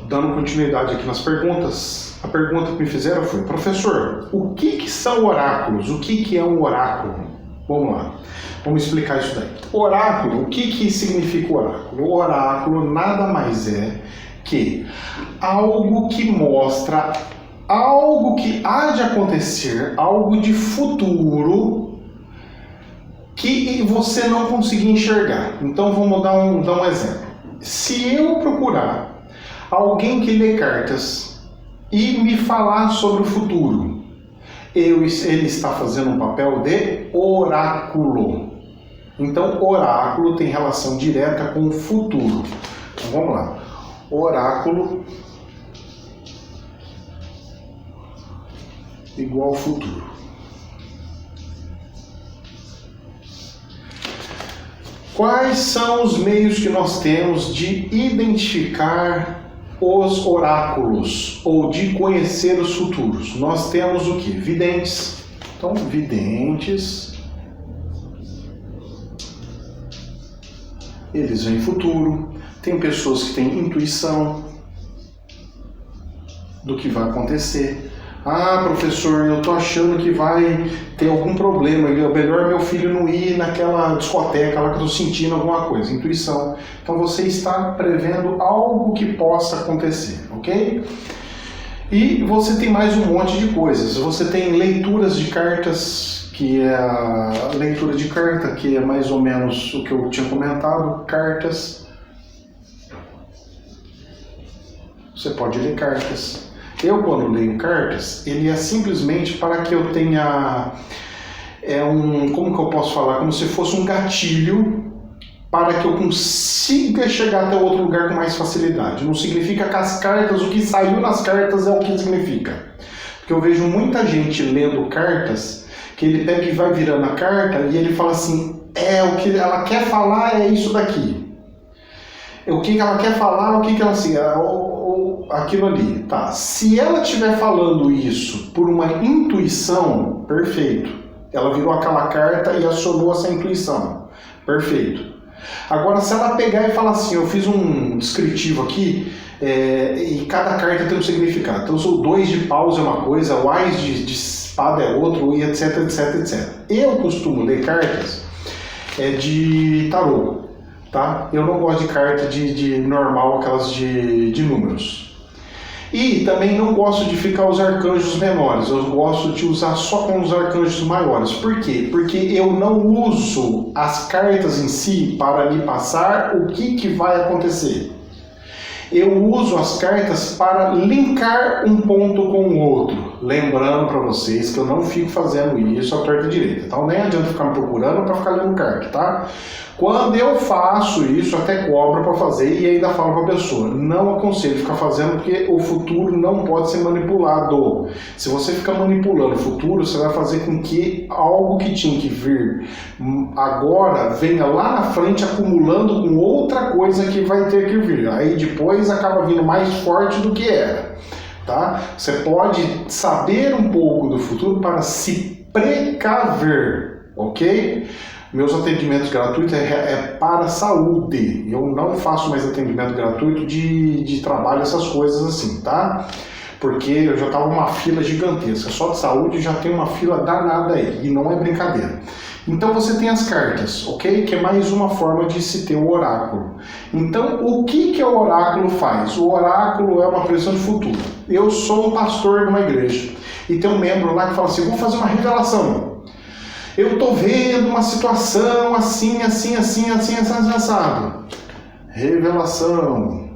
dando continuidade aqui nas perguntas, a pergunta que me fizeram foi: professor, o que são oráculos? O que é um oráculo? Vamos lá, vamos explicar isso daí. Oráculo, o que significa oráculo? O oráculo nada mais é que algo que mostra algo que há de acontecer, algo de futuro que você não conseguir enxergar. Então vamos dar um exemplo. Se eu procurar alguém que lê cartas e me falar sobre o futuro, ele está fazendo um papel de oráculo. Então oráculo tem relação direta com o futuro. Então vamos lá. Oráculo igual futuro. Quais são os meios que nós temos de identificar os oráculos ou de conhecer os futuros? Nós temos o que? Videntes. Então, videntes, eles veem futuro. Tem pessoas que têm intuição do que vai acontecer. Ah, professor, eu tô achando que vai ter algum problema, é melhor meu filho não ir naquela discoteca lá que eu tô sentindo alguma coisa. Intuição. Então você está prevendo algo que possa acontecer, ok? E você tem mais um monte de coisas. Você tem leituras de cartas, que é a leitura de carta, que é mais ou menos o que eu tinha comentado, cartas. Você pode ler cartas. Eu, quando leio cartas, ele é simplesmente para que eu tenha, como que eu posso falar? Como se fosse um gatilho para que eu consiga chegar até outro lugar com mais facilidade. Não significa que as cartas, o que saiu nas cartas é o que significa. Porque eu vejo muita gente lendo cartas, que ele pega e vai virando a carta e ele fala assim, o que ela quer falar é isso daqui. O que ela quer falar, o que ela assim... aquilo ali, tá? Se ela estiver falando isso por uma intuição, perfeito. Ela virou aquela carta e acionou essa intuição, perfeito. Agora, se ela pegar e falar assim, eu fiz um descritivo aqui, e cada carta tem um significado. Então, o 2 de paus é uma coisa, o ás de espada é outro, e etc, etc, etc. Eu costumo ler cartas de tarô, tá? Eu não gosto de carta de normal, aquelas de números. E também não gosto de ficar os arcanjos menores, eu gosto de usar só com os arcanjos maiores. Por quê? Porque eu não uso as cartas em si para me passar o que vai acontecer. Eu uso as cartas para linkar um ponto com o outro. Lembrando para vocês que eu não fico fazendo isso à torta direita. Então nem adianta ficar me procurando para ficar lendo carta, tá? Quando eu faço isso, até cobro para fazer e ainda falo para a pessoa, não aconselho ficar fazendo porque o futuro não pode ser manipulado. Se você ficar manipulando o futuro, você vai fazer com que algo que tinha que vir agora venha lá na frente acumulando com outra coisa que vai ter que vir. Aí depois acaba vindo mais forte do que era. Tá? Você pode saber um pouco do futuro para se precaver, ok? Meus atendimentos gratuitos é para saúde. Eu não faço mais atendimento gratuito de trabalho, essas coisas assim, tá? Porque eu já estava numa fila gigantesca. Só de saúde já tem uma fila danada aí. E não é brincadeira. Então você tem as cartas, ok? Que é mais uma forma de se ter o oráculo. Então o que o oráculo faz? O oráculo é uma previsão de futuro. Eu sou um pastor de uma igreja. E tem um membro lá que fala assim, vou fazer uma revelação. Eu estou vendo uma situação assim, assado. Revelação.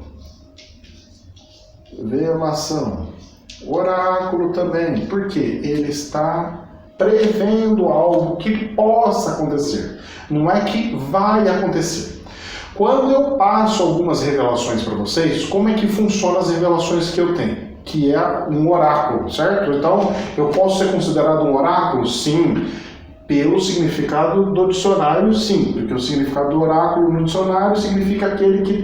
Oráculo também. Por quê? Ele está prevendo algo que possa acontecer. Não é que vai acontecer. Quando eu passo algumas revelações para vocês, como é que funcionam as revelações que eu tenho? Que é um oráculo, certo? Então, eu posso ser considerado um oráculo? Sim. Pelo significado do dicionário, sim, porque o significado do oráculo no dicionário significa aquele que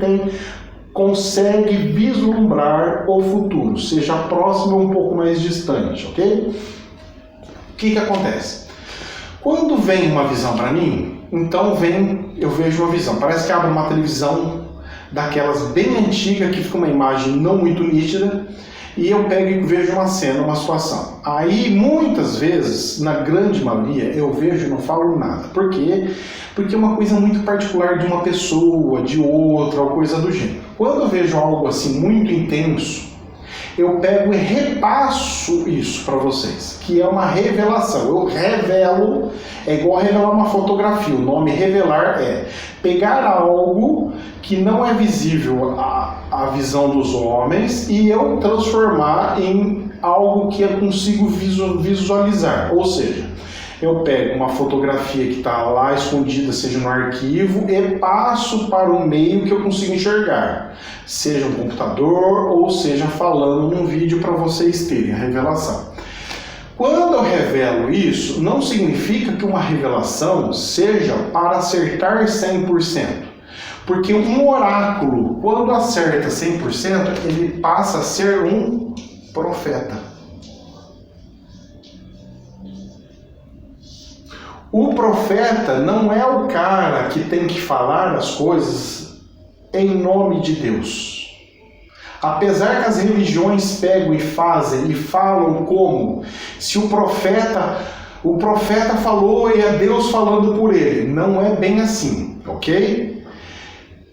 consegue vislumbrar o futuro, seja próximo ou um pouco mais distante, ok? O que acontece? Quando vem uma visão para mim, então eu vejo uma visão, parece que abre uma televisão daquelas bem antigas, que fica uma imagem não muito nítida, e eu pego e vejo uma cena, uma situação. Aí, muitas vezes, na grande maioria, eu vejo e não falo nada. Por quê? Porque é uma coisa muito particular de uma pessoa, de outra, ou coisa do gênero. Quando eu vejo algo assim muito intenso, eu pego e repasso isso para vocês, que é uma revelação. Eu revelo, é igual revelar uma fotografia. O nome revelar é pegar algo que não é visível à visão dos homens e eu transformar em algo que eu consigo visualizar. Ou seja, eu pego uma fotografia que está lá escondida, seja no arquivo, e passo para um meio que eu consigo enxergar, seja um computador ou seja falando num vídeo para vocês terem a revelação. Quando eu revelo isso, não significa que uma revelação seja para acertar 100%. Porque um oráculo, quando acerta 100%, ele passa a ser um profeta. O profeta não é o cara que tem que falar as coisas em nome de Deus. Apesar que as religiões pegam e fazem e falam como se o profeta falou e é Deus falando por ele. Não é bem assim, ok?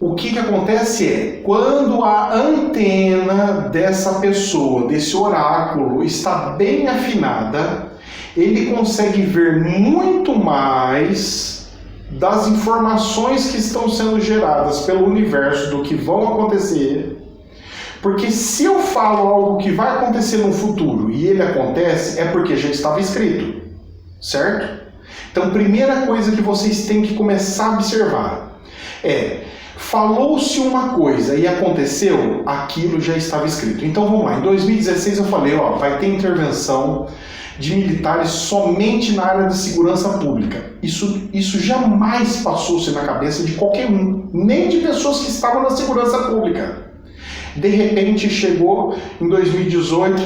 O que acontece é, quando a antena dessa pessoa, desse oráculo, está bem afinada, ele consegue ver muito mais das informações que estão sendo geradas pelo universo, do que vão acontecer. Porque se eu falo algo que vai acontecer no futuro e ele acontece, é porque já estava escrito, certo? Então, primeira coisa que vocês têm que começar a observar é: falou-se uma coisa e aconteceu, aquilo já estava escrito. Então vamos lá, em 2016 eu falei, vai ter intervenção de militares somente na área de segurança pública. Isso jamais passou-se na cabeça de qualquer um, nem de pessoas que estavam na segurança pública. De repente chegou em 2018,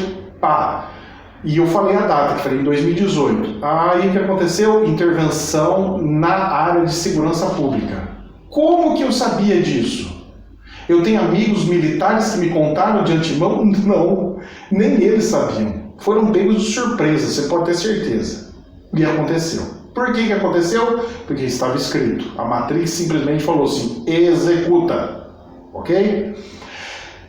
e eu falei a data, que falei em 2018. Aí o que aconteceu? Intervenção na área de segurança pública. Como que eu sabia disso? Eu tenho amigos militares que me contaram de antemão? Não, nem eles sabiam. Foram pegos de surpresa, você pode ter certeza. E aconteceu. Por que aconteceu? Porque estava escrito. A Matrix simplesmente falou assim: executa. Ok?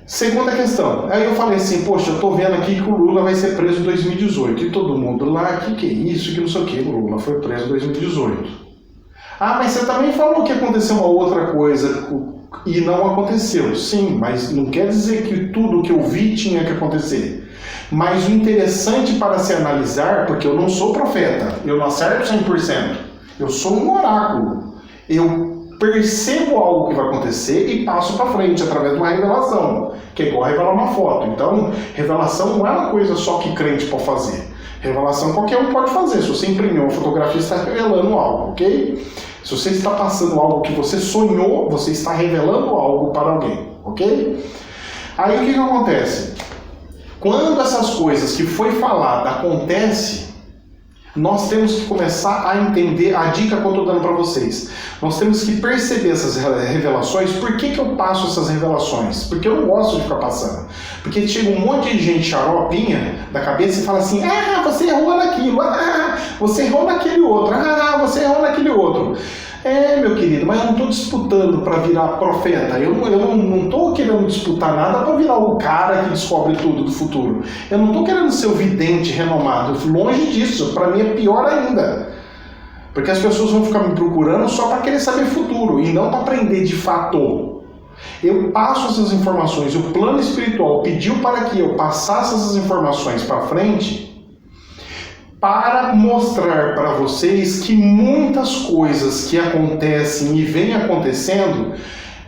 Segunda questão. Aí eu falei assim: poxa, eu tô vendo aqui que o Lula vai ser preso em 2018. E todo mundo lá, que é isso, que não sei o que. O Lula foi preso em 2018. Mas você também falou que aconteceu uma outra coisa e não aconteceu. Sim, mas não quer dizer que tudo que eu vi tinha que acontecer. Mas o interessante para se analisar, porque eu não sou profeta, eu não acerto 100%, eu sou um oráculo. Eu percebo algo que vai acontecer e passo para frente através de uma revelação, que é igual a revelar uma foto. Então, revelação não é uma coisa só que crente pode fazer. Revelação qualquer um pode fazer. Se você imprimir uma fotografia, você está revelando algo, ok? Se você está passando algo que você sonhou, você está revelando algo para alguém, ok? Aí o que acontece? Quando essas coisas que foi falada acontecem, nós temos que começar a entender a dica que eu estou dando para vocês. Nós temos que perceber essas revelações. Por que eu passo essas revelações? Porque eu não gosto de ficar passando. Porque chega um monte de gente xaropinha da cabeça e fala assim: você errou naquilo, você errou naquele outro, você errou naquele outro. Meu querido, mas eu não estou disputando para virar profeta. Eu não estou querendo disputar nada para virar o cara que descobre tudo do futuro. Eu não estou querendo ser o vidente renomado. Longe disso, para mim é pior ainda. Porque as pessoas vão ficar me procurando só para querer saber futuro e não para aprender de fato. Eu passo essas informações, o plano espiritual pediu para que eu passasse essas informações para frente, para mostrar para vocês que muitas coisas que acontecem e vêm acontecendo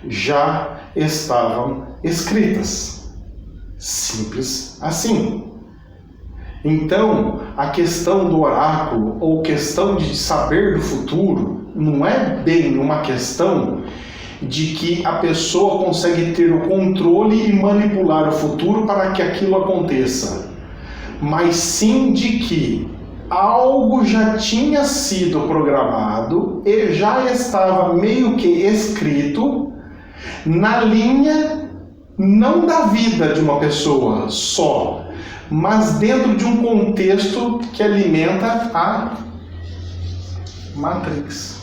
já estavam escritas. Simples assim. Então, a questão do oráculo ou questão de saber do futuro não é bem uma questão de que a pessoa consegue ter o controle e manipular o futuro para que aquilo aconteça, mas sim de que algo já tinha sido programado e já estava meio que escrito, na linha não da vida de uma pessoa só, mas dentro de um contexto que alimenta a Matrix.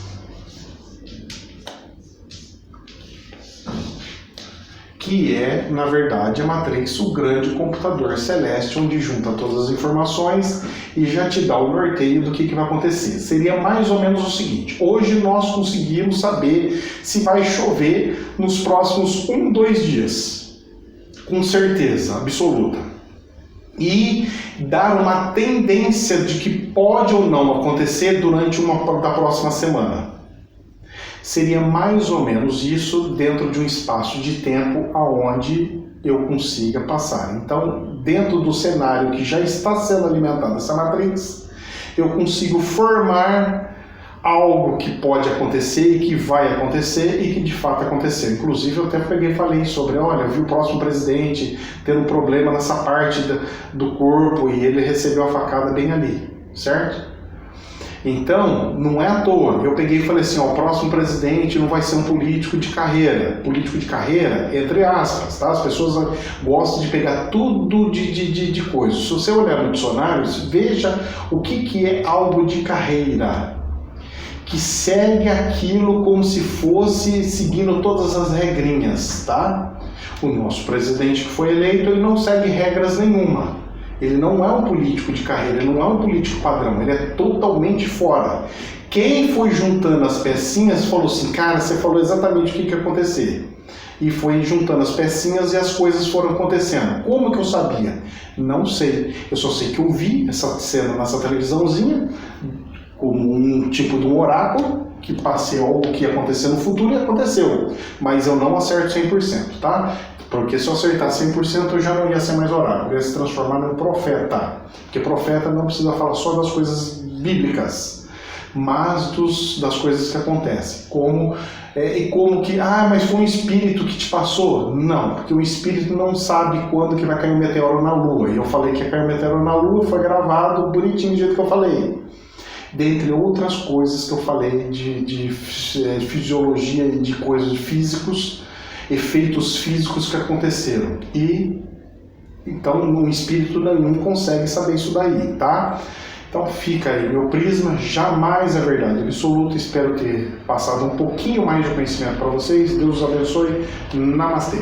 Que é, na verdade, a Matrix, o grande computador celeste, onde junta todas as informações e já te dá o norteio do que vai acontecer. Seria mais ou menos o seguinte: hoje nós conseguimos saber se vai chover nos próximos 2 dias, com certeza absoluta, e dar uma tendência de que pode ou não acontecer durante da próxima semana. Seria mais ou menos isso dentro de um espaço de tempo aonde eu consiga passar. Então, dentro do cenário que já está sendo alimentado essa matriz, eu consigo formar algo que pode acontecer e que vai acontecer e que de fato aconteceu. Inclusive, eu até peguei e falei sobre, olha, eu vi o próximo presidente tendo um problema nessa parte do corpo e ele recebeu a facada bem ali, certo? Então, não é à toa. Eu peguei e falei assim, ó, o próximo presidente não vai ser um político de carreira. Político de carreira, entre aspas, tá? As pessoas gostam de pegar tudo de coisa. Se você olhar no dicionário, veja o que é algo de carreira. Que segue aquilo como se fosse seguindo todas as regrinhas, tá? O nosso presidente que foi eleito, ele não segue regras nenhuma. Ele não é um político de carreira, ele não é um político padrão, ele é totalmente fora. Quem foi juntando as pecinhas falou assim, cara, você falou exatamente o que ia acontecer. E foi juntando as pecinhas e as coisas foram acontecendo. Como que eu sabia? Não sei. Eu só sei que eu vi essa cena nessa televisãozinha, como um tipo de um oráculo, que passei algo que ia acontecer no futuro e aconteceu. Mas eu não acerto 100%, tá? Porque se eu acertar 100% eu já não ia ser mais oráculo, eu ia se transformar num profeta. Porque profeta não precisa falar só das coisas bíblicas, mas das coisas que acontecem. Como que, mas foi um espírito que te passou? Não, porque o espírito não sabe quando que vai cair um meteoro na Lua. E eu falei que ia cair um meteoro na Lua, foi gravado bonitinho do jeito que eu falei. Dentre outras coisas que eu falei de fisiologia e de coisas físicos, efeitos físicos que aconteceram. E então um espírito nenhum consegue saber isso daí, tá? Então fica aí, meu prisma jamais é verdade absoluta. Espero ter passado um pouquinho mais de conhecimento para vocês. Deus os abençoe. Namastê.